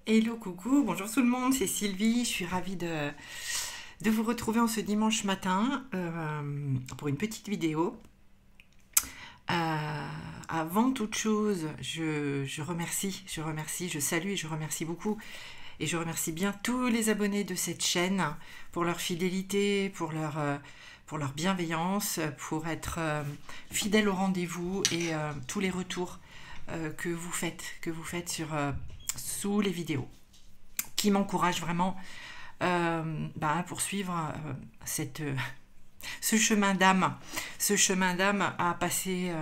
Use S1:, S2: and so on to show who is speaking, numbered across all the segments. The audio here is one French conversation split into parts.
S1: Hello, coucou, bonjour tout le monde, c'est Sylvie, je suis ravie de vous retrouver en ce dimanche matin pour une petite vidéo. Avant toute chose, je remercie, je salue et je remercie beaucoup et je remercie bien tous les abonnés de cette chaîne pour leur fidélité, pour leur bienveillance, pour être fidèles au rendez-vous et tous les retours que vous faites sous les vidéos, qui m'encouragent vraiment à poursuivre ce chemin d'âme, à passer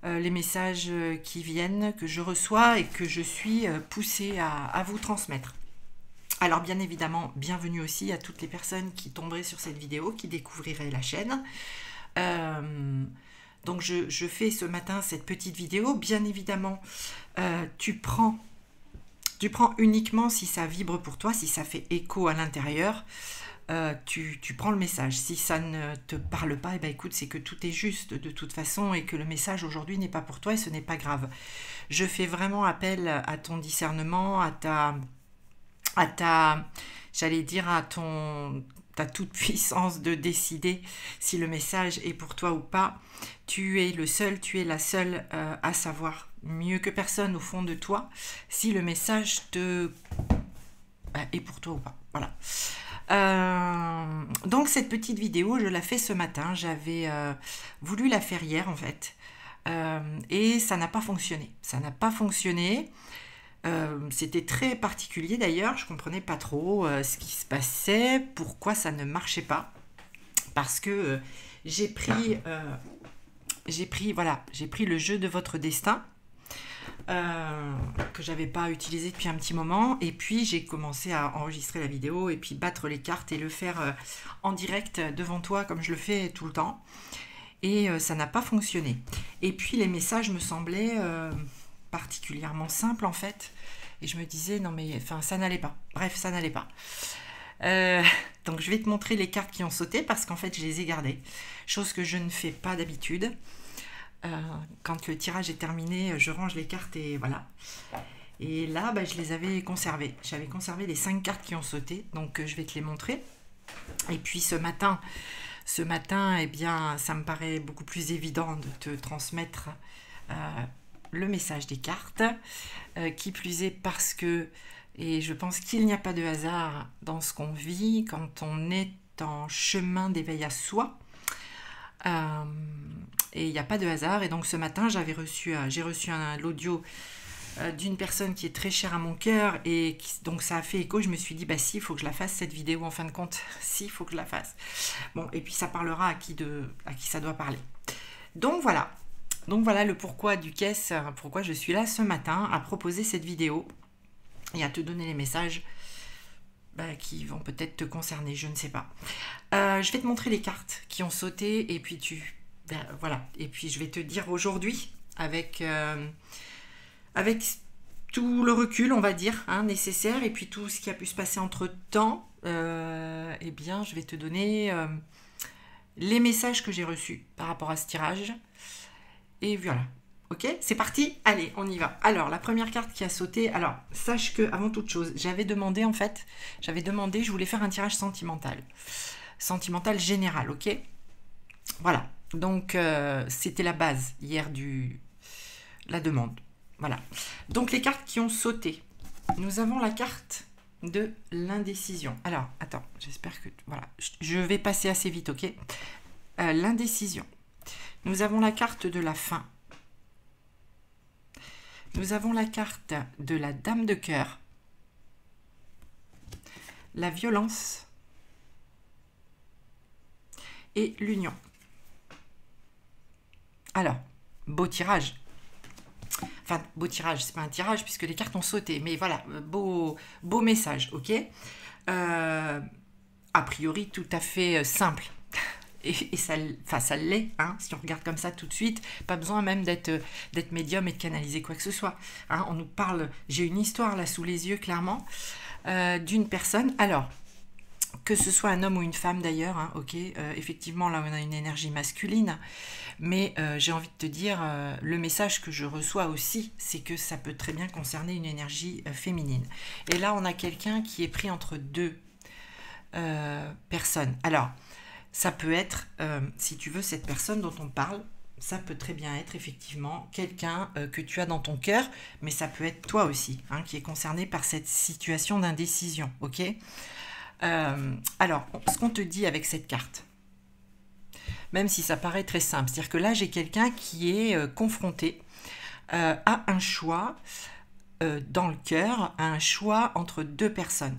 S1: les messages qui viennent, que je reçois et que je suis poussée à vous transmettre. Alors bien évidemment, bienvenue aussi à toutes les personnes qui tomberaient sur cette vidéo, qui découvriraient la chaîne. Donc je fais ce matin cette petite vidéo. Bien évidemment, tu prends uniquement si ça vibre pour toi, si ça fait écho à l'intérieur. Tu prends le message. Si ça ne te parle pas, écoute, c'est que tout est juste de toute façon et que le message aujourd'hui n'est pas pour toi et ce n'est pas grave. Je fais vraiment appel à ton discernement, j'allais dire ta toute puissance de décider si le message est pour toi ou pas. Tu es le seul, tu es la seule à savoir mieux que personne au fond de toi si le message est pour toi ou pas. Voilà. Donc cette petite vidéo, je la fais ce matin. J'avais voulu la faire hier en fait. Et ça n'a pas fonctionné. C'était très particulier d'ailleurs, je comprenais pas trop ce qui se passait, pourquoi ça ne marchait pas, parce que j'ai pris le jeu de votre destin que j'avais pas utilisé depuis un petit moment, et puis j'ai commencé à enregistrer la vidéo et puis battre les cartes et le faire en direct devant toi comme je le fais tout le temps, et ça n'a pas fonctionné. Et puis les messages me semblaient particulièrement simple en fait, et je me disais non mais enfin ça n'allait pas, bref ça n'allait pas. Donc je vais te montrer les cartes qui ont sauté parce qu'en fait je les ai gardées, chose que je ne fais pas d'habitude. Quand le tirage est terminé, je range les cartes et voilà. Et là je les avais conservées, j'avais conservé les 5 cartes qui ont sauté, donc je vais te les montrer. Et puis ce matin eh bien ça me paraît beaucoup plus évident de te transmettre le message des cartes, qui plus est parce que, et je pense qu'il n'y a pas de hasard dans ce qu'on vit quand on est en chemin d'éveil à soi, et il n'y a pas de hasard. Et donc ce matin j'ai reçu l'audio d'une personne qui est très chère à mon cœur, et donc ça a fait écho. Je me suis dit si, il faut que je la fasse cette vidéo en fin de compte, si, il faut que je la fasse. Bon, et puis ça parlera à qui ça doit parler. Donc voilà le pourquoi du qu'est-ce, pourquoi je suis là ce matin à proposer cette vidéo et à te donner les messages qui vont peut-être te concerner, je ne sais pas. Je vais te montrer les cartes qui ont sauté, et puis voilà. Et puis je vais te dire aujourd'hui, avec tout le recul, on va dire, nécessaire, et puis tout ce qui a pu se passer entre-temps, eh bien je vais te donner les messages que j'ai reçus par rapport à ce tirage. Et voilà, ok, c'est parti, allez, on y va. Alors, la première carte qui a sauté, alors, sache que, avant toute chose, j'avais demandé, je voulais faire un tirage sentimental général, ok. Voilà, donc, c'était la base, hier, la demande, voilà. Donc, les cartes qui ont sauté, nous avons la carte de l'indécision. Alors, attends, j'espère que, voilà, je vais passer assez vite, ok. L'indécision. Nous avons la carte de la fin. Nous avons la carte de la dame de cœur. La violence. Et l'union. Alors, beau tirage. Enfin, beau tirage, c'est pas un tirage puisque les cartes ont sauté. Mais voilà, beau message, ok. A priori, tout à fait simple. Et ça l'est, si on regarde comme ça tout de suite, pas besoin même d'être médium et de canaliser quoi que ce soit. On nous parle, j'ai une histoire là sous les yeux clairement, d'une personne. Alors, que ce soit un homme ou une femme d'ailleurs, hein, ok, effectivement là on a une énergie masculine, mais j'ai envie de te dire, le message que je reçois aussi, c'est que ça peut très bien concerner une énergie féminine. Et là on a quelqu'un qui est pris entre deux personnes. Alors, ça peut être, si tu veux, cette personne dont on parle, ça peut très bien être effectivement quelqu'un que tu as dans ton cœur, mais ça peut être toi aussi, hein, qui est concerné par cette situation d'indécision, ok. Alors, ce qu'on te dit avec cette carte, même si ça paraît très simple, c'est-à-dire que là, j'ai quelqu'un qui est confronté à un choix dans le cœur, à un choix entre deux personnes.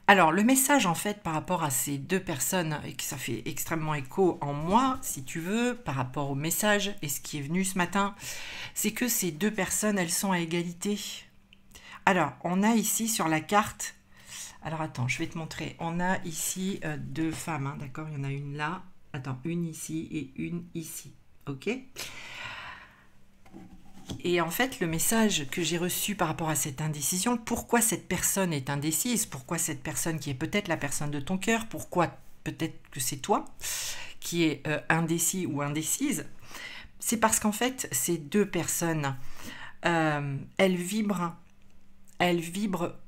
S1: Alors, le message, en fait, par rapport à ces deux personnes, et que ça fait extrêmement écho en moi, si tu veux, par rapport au message et ce qui est venu ce matin, c'est que ces deux personnes, elles sont à égalité. Alors, on a ici sur la carte... Alors, attends, je vais te montrer. On a ici deux femmes, hein, d'accord? Il y en a une là. Attends, une ici et une ici. Ok? Et en fait, le message que j'ai reçu par rapport à cette indécision, pourquoi cette personne est indécise, pourquoi cette personne qui est peut-être la personne de ton cœur, pourquoi peut-être que c'est toi qui es indécis ou indécise, c'est parce qu'en fait, ces deux personnes, elles vibrent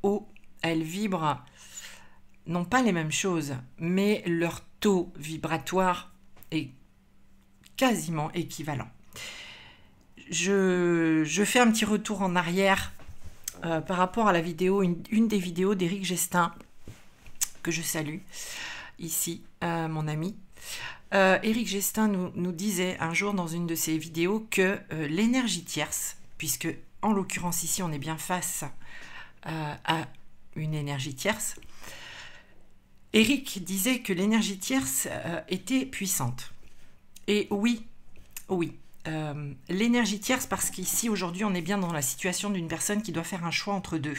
S1: haut, elles vibrent non pas les mêmes choses, mais leur taux vibratoire est quasiment équivalent. Je fais un petit retour en arrière par rapport à la vidéo, une des vidéos d'Éric Gestin, que je salue ici, mon ami. Éric Gestin nous disait un jour dans une de ses vidéos que l'énergie tierce, puisque en l'occurrence ici on est bien face à une énergie tierce, Éric disait que l'énergie tierce était puissante. Et oui, l'énergie tierce, parce qu'ici aujourd'hui on est bien dans la situation d'une personne qui doit faire un choix entre deux.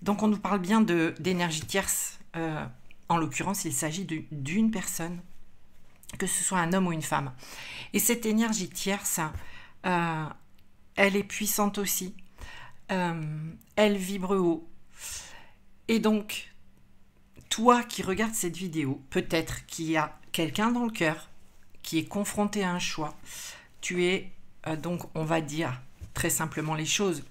S1: Donc on nous parle bien d'énergie tierce, en l'occurrence il s'agit d'une personne, que ce soit un homme ou une femme. Et cette énergie tierce, elle est puissante aussi, elle vibre haut. Et donc, toi qui regardes cette vidéo, peut-être qu'il y a quelqu'un dans le cœur qui est confronté à un choix. Tu es, donc, on va dire très simplement les choses,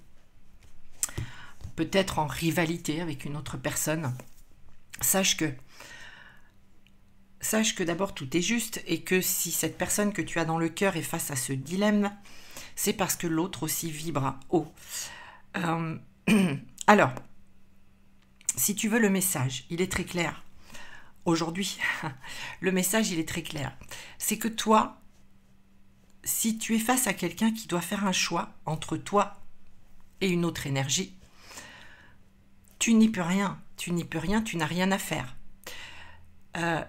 S1: peut-être en rivalité avec une autre personne. Sache que d'abord tout est juste et que si cette personne que tu as dans le cœur est face à ce dilemme, c'est parce que l'autre aussi vibre haut. Alors, si tu veux, le message, il est très clair. Aujourd'hui, le message, il est très clair. C'est que toi, si tu es face à quelqu'un qui doit faire un choix entre toi et une autre énergie, tu n'y peux rien, tu n'as rien à faire.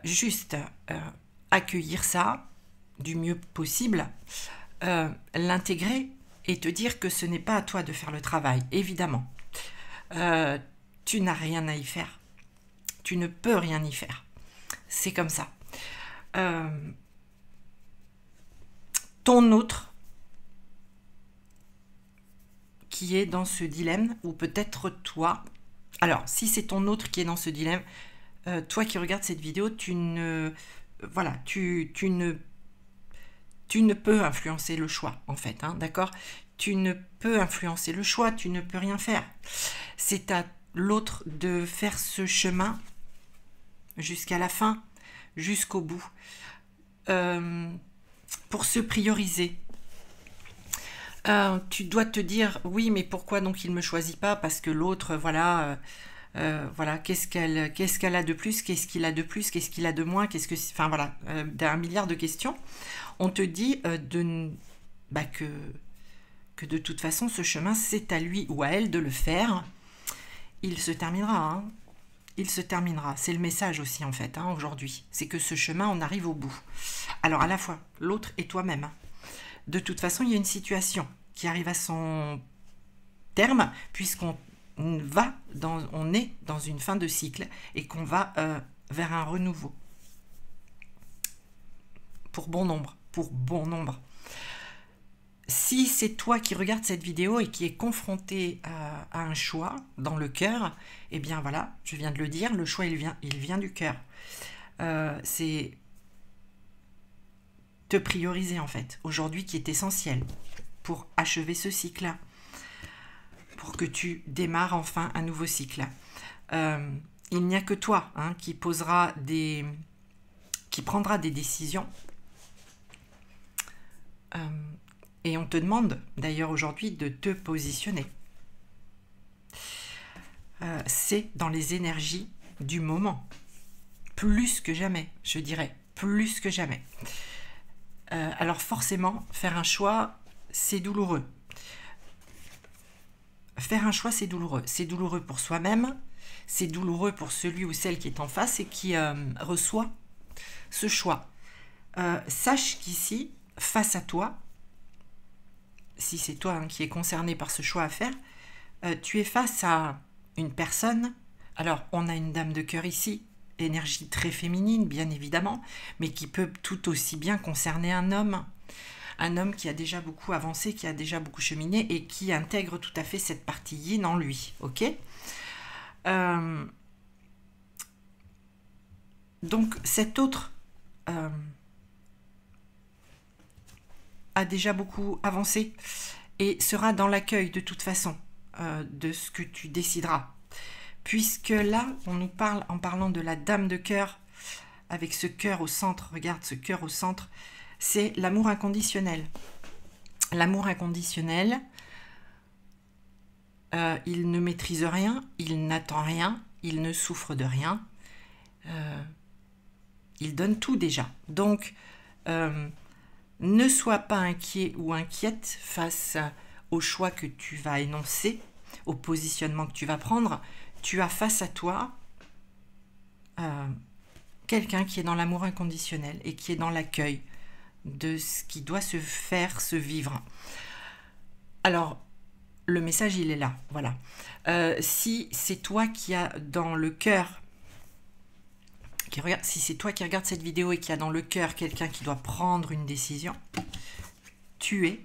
S1: Juste accueillir ça du mieux possible, l'intégrer et te dire que ce n'est pas à toi de faire le travail, évidemment. Tu n'as rien à y faire. Tu ne peux rien y faire. C'est comme ça. Ton autre qui est dans ce dilemme, ou peut-être toi. Alors, si c'est ton autre qui est dans ce dilemme, toi qui regardes cette vidéo, tu ne peux influencer le choix, en fait, hein, d'accord? Tu ne peux influencer le choix, tu ne peux rien faire. C'est à l'autre de faire ce chemin jusqu'à la fin, jusqu'au bout, pour se prioriser. Tu dois te dire, oui, mais pourquoi donc il ne me choisit pas? Parce que l'autre, voilà, qu'est-ce qu'elle a de plus, qu'est-ce qu'il a de plus, qu'est-ce qu'il a de moins, enfin voilà, d'un milliard de questions. On te dit que de toute façon, ce chemin, c'est à lui ou à elle de le faire. Il se terminera, hein. Il se terminera. C'est le message aussi, en fait, hein, aujourd'hui. C'est que ce chemin, on arrive au bout. Alors, à la fois, l'autre et toi-même. Hein. De toute façon, il y a une situation qui arrive à son terme, puisqu'on est dans une fin de cycle et qu'on va vers un renouveau. Pour bon nombre. Si c'est toi qui regardes cette vidéo et qui est confronté a un choix dans le cœur, eh bien voilà, je viens de le dire, le choix il vient du cœur. C'est te prioriser en fait, aujourd'hui qui est essentiel pour achever ce cycle-là, pour que tu démarres enfin un nouveau cycle. Il n'y a que toi qui prendra des décisions. Et on te demande d'ailleurs aujourd'hui de te positionner. C'est dans les énergies du moment. Plus que jamais, je dirais. Plus que jamais. Alors forcément, faire un choix, c'est douloureux. Faire un choix, c'est douloureux. C'est douloureux pour soi-même. C'est douloureux pour celui ou celle qui est en face et qui reçoit ce choix. Sache qu'ici, face à toi, si c'est toi qui es concerné par ce choix à faire, tu es face à une personne. Alors, on a une dame de cœur ici, énergie très féminine, bien évidemment, mais qui peut tout aussi bien concerner un homme qui a déjà beaucoup avancé, qui a déjà beaucoup cheminé et qui intègre tout à fait cette partie yin en lui, ok ? Donc, cet autre a déjà beaucoup avancé et sera dans l'accueil de toute façon de ce que tu décideras. Puisque là, on nous parle, en parlant de la dame de cœur, avec ce cœur au centre, regarde ce cœur au centre, c'est l'amour inconditionnel. L'amour inconditionnel, il ne maîtrise rien, il n'attend rien, il ne souffre de rien, il donne tout déjà. Donc, ne sois pas inquiet ou inquiète face au choix que tu vas énoncer, au positionnement que tu vas prendre. Tu as face à toi quelqu'un qui est dans l'amour inconditionnel et qui est dans l'accueil de ce qui doit se faire, se vivre. Alors, le message, il est là, voilà. Si c'est toi qui as dans le cœur, si c'est toi qui regardes cette vidéo et qui a dans le cœur quelqu'un qui doit prendre une décision, tu es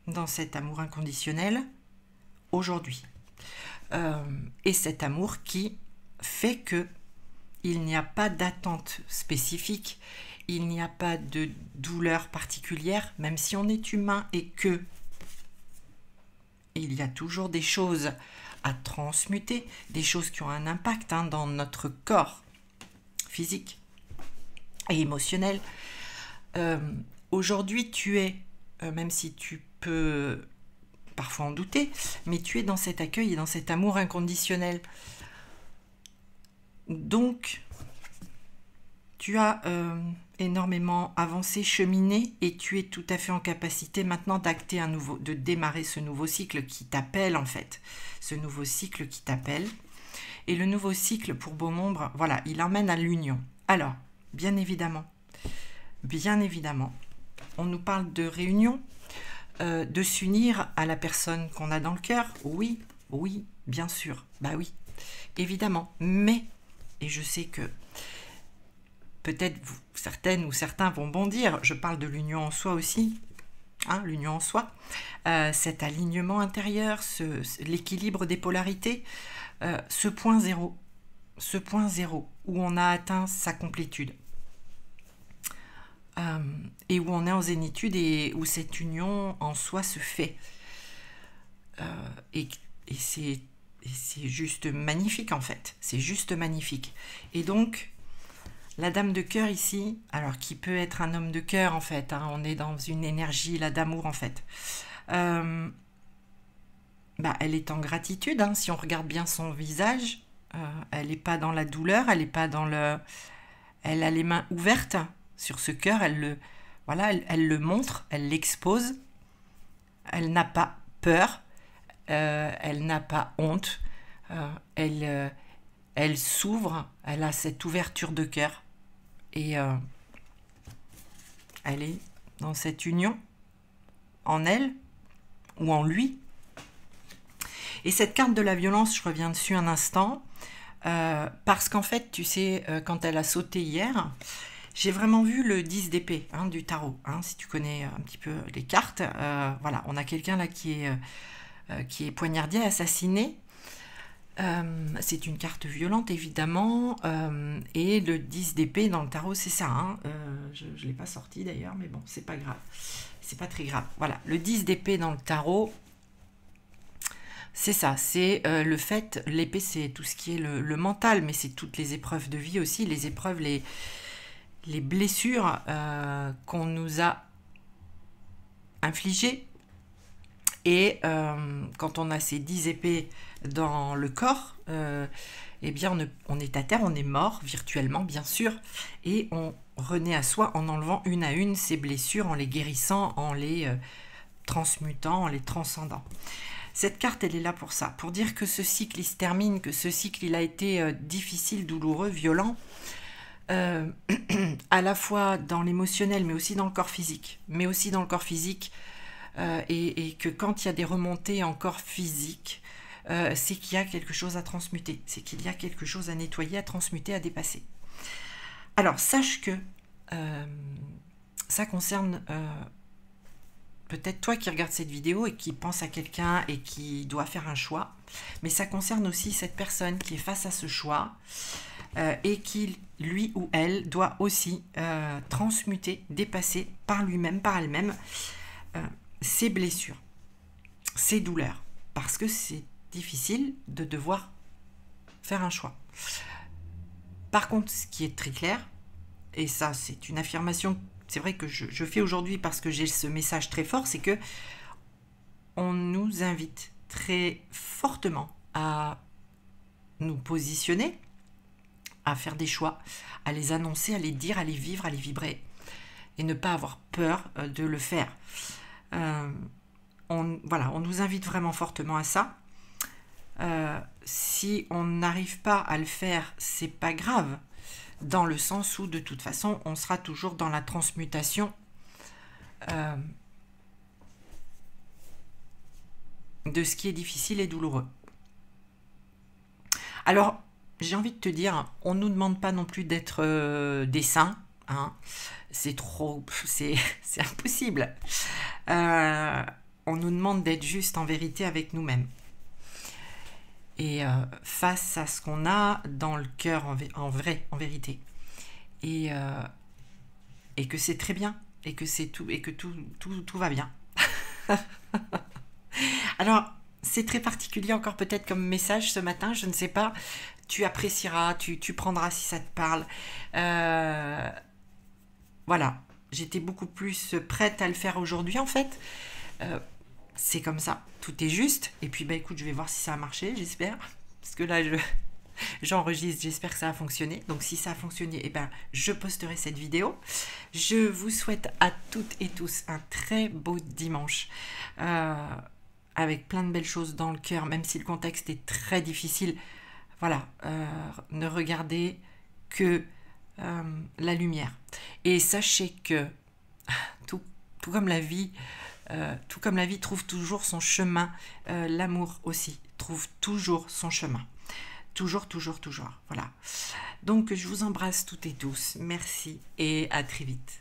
S1: dans cet amour inconditionnel aujourd'hui. Et cet amour qui fait que il n'y a pas d'attente spécifique, il n'y a pas de douleur particulière, même si on est humain et que il y a toujours des choses à transmuter, des choses qui ont un impact dans notre corps physique et émotionnel. Aujourd'hui, tu es, même si tu peux parfois en douter, mais tu es dans cet accueil et dans cet amour inconditionnel. Donc, tu as énormément avancé, cheminé, et tu es tout à fait en capacité maintenant d'acter de démarrer ce nouveau cycle qui t'appelle en fait. Ce nouveau cycle qui t'appelle. Et le nouveau cycle pour Beau Nombre, voilà, il emmène à l'union. Alors, bien évidemment, on nous parle de réunion, de s'unir à la personne qu'on a dans le cœur. Oui, bien sûr, bah oui, évidemment. Mais, et je sais que peut-être certaines ou certains vont bondir, je parle de l'union en soi aussi, l'union en soi, cet alignement intérieur, l'équilibre des polarités, ce point zéro où on a atteint sa complétude. Et où on est en zénitude et où cette union en soi se fait. Et c'est juste magnifique en fait. C'est juste magnifique. Et donc, la dame de cœur ici, alors qui peut être un homme de cœur en fait, on est dans une énergie là d'amour en fait. Elle est en gratitude, si on regarde bien son visage, elle n'est pas dans la douleur, elle n'est pas dans le... Elle a les mains ouvertes sur ce cœur, elle le montre, elle l'expose, elle n'a pas peur, elle n'a pas honte, elle s'ouvre, elle a cette ouverture de cœur et elle est dans cette union en elle ou en lui. Et cette carte de la violence, je reviens dessus un instant, parce qu'en fait, tu sais, quand elle a sauté hier, j'ai vraiment vu le 10 d'épée du tarot, si tu connais un petit peu les cartes. Voilà, on a quelqu'un là qui est poignardé, assassiné, C'est une carte violente évidemment, et le 10 d'épée dans le tarot c'est ça, hein. Je ne l'ai pas sorti d'ailleurs, mais bon c'est pas grave, c'est pas très grave. Voilà, le 10 d'épée dans le tarot, c'est ça, c'est le fait, l'épée c'est tout ce qui est le mental, mais c'est toutes les épreuves de vie aussi, les épreuves, les blessures qu'on nous a infligées. Et quand on a ces 10 épées dans le corps, eh bien on est à terre, on est mort virtuellement bien sûr, et on renaît à soi en enlevant une à une ces blessures, en les guérissant, en les transmutant, en les transcendant. Cette carte, elle est là pour ça, pour dire que ce cycle, il se termine, que ce cycle, il a été difficile, douloureux, violent, à la fois dans l'émotionnel, mais aussi dans le corps physique. Et que quand il y a des remontées en corps physique, c'est qu'il y a quelque chose à transmuter, c'est qu'il y a quelque chose à nettoyer, à transmuter, à dépasser. Alors, sache que ça concerne peut-être toi qui regardes cette vidéo et qui pense à quelqu'un et qui doit faire un choix, mais ça concerne aussi cette personne qui est face à ce choix et qui, lui ou elle, doit aussi transmuter, dépasser par lui-même, par elle-même, ces blessures, ces douleurs, parce que c'est difficile de devoir faire un choix. Par contre, ce qui est très clair, et ça c'est une affirmation, c'est vrai que je fais aujourd'hui parce que j'ai ce message très fort, c'est que on nous invite très fortement à nous positionner, à faire des choix, à les annoncer, à les dire, à les vivre, à les vibrer, et ne pas avoir peur de le faire. Voilà, on nous invite vraiment fortement à ça. Si on n'arrive pas à le faire, c'est pas grave, dans le sens où de toute façon on sera toujours dans la transmutation de ce qui est difficile et douloureux. Alors j'ai envie de te dire, on ne nous demande pas non plus d'être des saints, hein. C'est impossible. On nous demande d'être juste en vérité avec nous-mêmes. Et face à ce qu'on a dans le cœur en vérité. Et que c'est très bien, et que c'est tout, et que tout va bien. Alors, c'est très particulier encore peut-être comme message ce matin, je ne sais pas. Tu apprécieras, tu prendras si ça te parle. Voilà, j'étais beaucoup plus prête à le faire aujourd'hui en fait. C'est comme ça, tout est juste. Et puis bah écoute, je vais voir si ça a marché, j'espère. Parce que là, j'enregistre, j'espère que ça a fonctionné. Donc si ça a fonctionné, eh ben, je posterai cette vidéo. Je vous souhaite à toutes et tous un très beau dimanche. Avec plein de belles choses dans le cœur, même si le contexte est très difficile. Voilà, ne regardez que la lumière. Et sachez que tout comme la vie, trouve toujours son chemin, l'amour aussi trouve toujours son chemin. Toujours. Voilà. Donc je vous embrasse toutes et tous. Merci et à très vite.